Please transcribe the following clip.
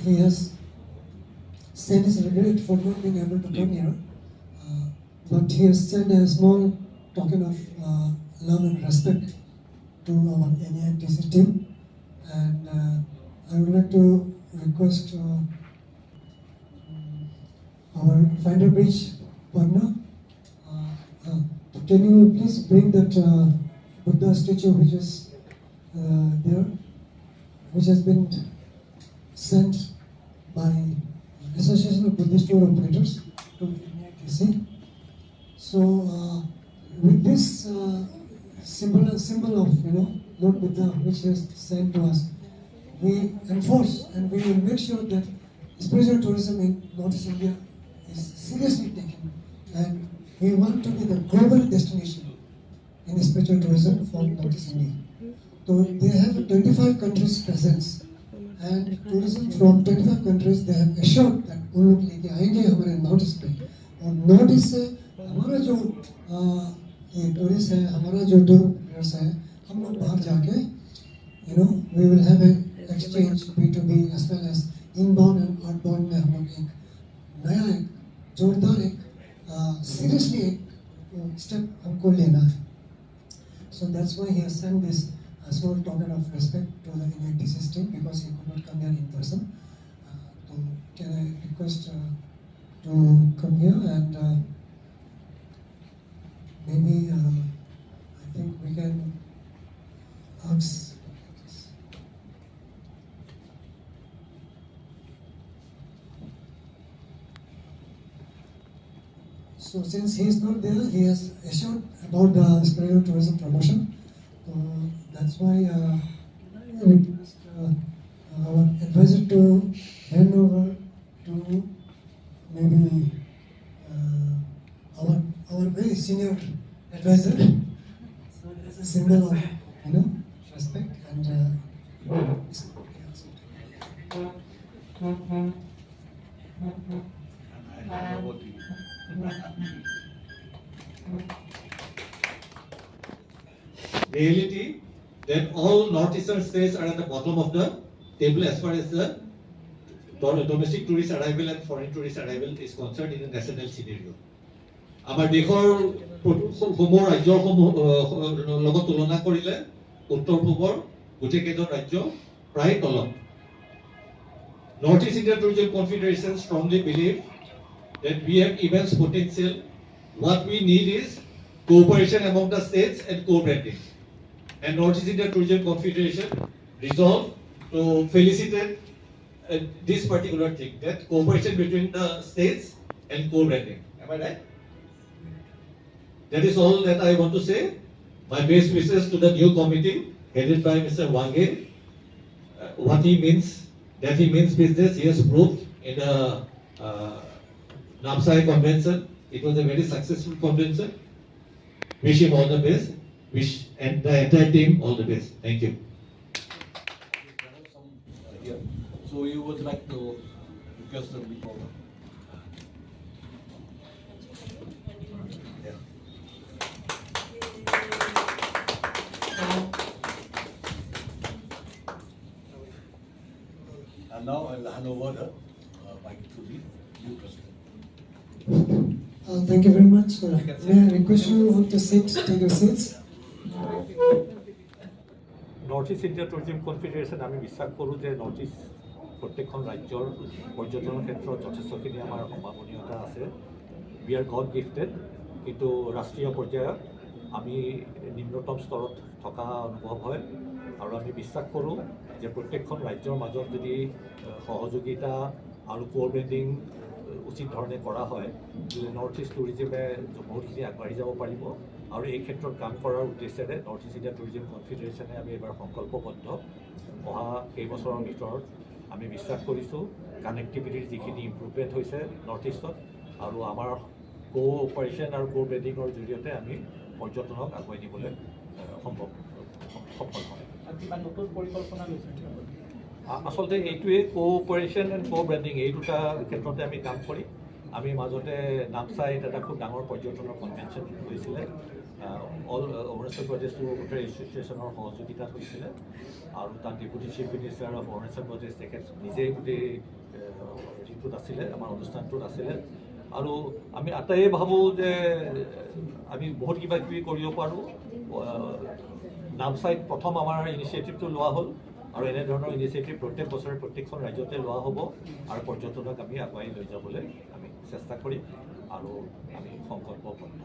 he has sent his regret for not being able to come here, but he has sent a small token of love and respect to our NAITC team, and I would like to request our Finder Bridge partner, can you please bring that Buddha statue which is there, which has been sent by Association of Buddhist Tour Operators to NAITC. So with this symbol of Lord Buddha which is sent to us, we enforce and we will make sure that spiritual tourism in Northeast India is seriously taken, and we want to be the global destination in spiritual tourism for Northeast India. So they have 25 countries presence, and tourism from 25 countries they have assured that उन लोग लेके आएंगे हमारे north east पे, और north east से हमारा जो ये टूरिस्ट है, हमारा जो टूर ऑपरेटर्स है, हम लोग बाहर जाके we will have a exchange B2B as well as inbound and outbound में हम लोग एक नया एक जोरदार एक seriously एक step हमको लेना है. So that's why he has sent this small token of respect to the NAITC team, because he could not come here in person. So can I request to come here, and maybe I think we can ask. So since he is not there, he has assured about the spiritual tourism promotion. That's why I request our advisor to hand over to maybe our very senior advisor. So as a symbol of respect and. Reality that all northeastern states are at the bottom of the table as far as the domestic tourist arrival and foreign tourist arrival is concerned in the national scenario. আমাৰ দেশৰ সমূহ ৰাজ্যসমূহ লগত তুলনা কৰিলে উত্তৰ পূবৰ গোটেইকেইজন ৰাজ্য প্ৰায় তলত. Northeast India Tourism Confederation strongly believe that we have immense potential. What we need is cooperation among the states and co-branding. And Northeast India Tourism Confederation resolved to felicitate this particular thing, that cooperation between the states and co-branding. Am I right? That is all that I want to say. My best wishes to the new committee headed by Mr. Wange. What he means, that he means business, he has proved in the NAPSAI convention. It was a very successful convention. Wish him all the best. Wish and the entire team all the best. Thank you. So you would like to request them before? Yeah. And now I'll hand over the mic to the new president. Thank you very much. May I request you all to sit, take your seats. Northeast India Tourism Confederation আমি বিশ্বাস কৰোঁ যে north ইষ্ট প্ৰত্যেকখন ৰাজ্যৰ পৰ্যটনৰ ক্ষেত্ৰত যথেষ্টখিনি আমাৰ সম্ভাৱনীয়তা আছে. উই আৰ গড গিফটেড, কিন্তু ৰাষ্ট্ৰীয় পৰ্যায়ত আমি নিম্নতম স্তৰত থকা অনুভৱ হয়, আৰু আমি বিশ্বাস কৰোঁ যে প্ৰত্যেকখন ৰাজ্যৰ মাজত যদি সহযোগিতা আৰু কোঅৰ্ডিনেটিং উচিত ধৰণে কৰা হয়, নৰ্থ ইষ্ট টুৰিজিমে বহুতখিনি আগবাঢ়ি যাব পাৰিব. আৰু এই ক্ষেত্ৰত কাম কৰাৰ উদ্দেশ্যেৰে নৰ্থ ইষ্ট ইণ্ডিয়া টুৰিজিম কনফেডাৰেশ্যনে আমি এইবাৰ সংকল্পবদ্ধ. অহা কেইবছৰৰ ভিতৰত আমি বিশ্বাস কৰিছোঁ কানেক্টিভিটিৰ যিখিনি ইম্প্ৰুভমেণ্ট হৈছে নৰ্থ ইষ্টত, আৰু আমাৰ কোঅপাৰেশ্যন আৰু কোঅৰ্ডিনেটিঙৰ জৰিয়তে আমি পৰ্যটনক আগুৱাই নিবলৈ সফল হয়. নতুন পৰিকল্পনা লৈছে আচলতে এইটোৱে কোঅপাৰেশ্যন এণ্ড কো-ব্ৰেণ্ডিং, এই দুটা ক্ষেত্ৰতে আমি কাম কৰিম. আমি মাজতে নামচাইত এটা খুব ডাঙৰ পৰ্যটনৰ কনভেনশ্যন হৈছিলে, অল অৰুণাচল প্ৰদেশ টুৰ এছ'চিয়েশ্যনৰ সহযোগিতাত হৈছিলে আৰু তাত deputy chief minister of Arunachal Pradesh তেখেত নিজেই গোটেই হেৰিটোত আছিলে, আমাৰ অনুষ্ঠানটোত আছিলে। আৰু আমি আটাইয়ে ভাবোঁ যে আমি বহুত কিবা কিবি কৰিব পাৰোঁ। নামচাইত প্ৰথম আমাৰ ইনিচিয়েটিভটো লোৱা হ'ল আৰু এনেধৰণৰ ইনিচিয়েটিভ প্ৰত্যেক বছৰে প্ৰত্যেকখন ৰাজ্যতে লোৱা হ'ব আৰু পৰ্যটনক আমি আগুৱাই লৈ যাবলৈ আমি চেষ্টা কৰিম আৰু আমি সংকল্পবদ্ধ।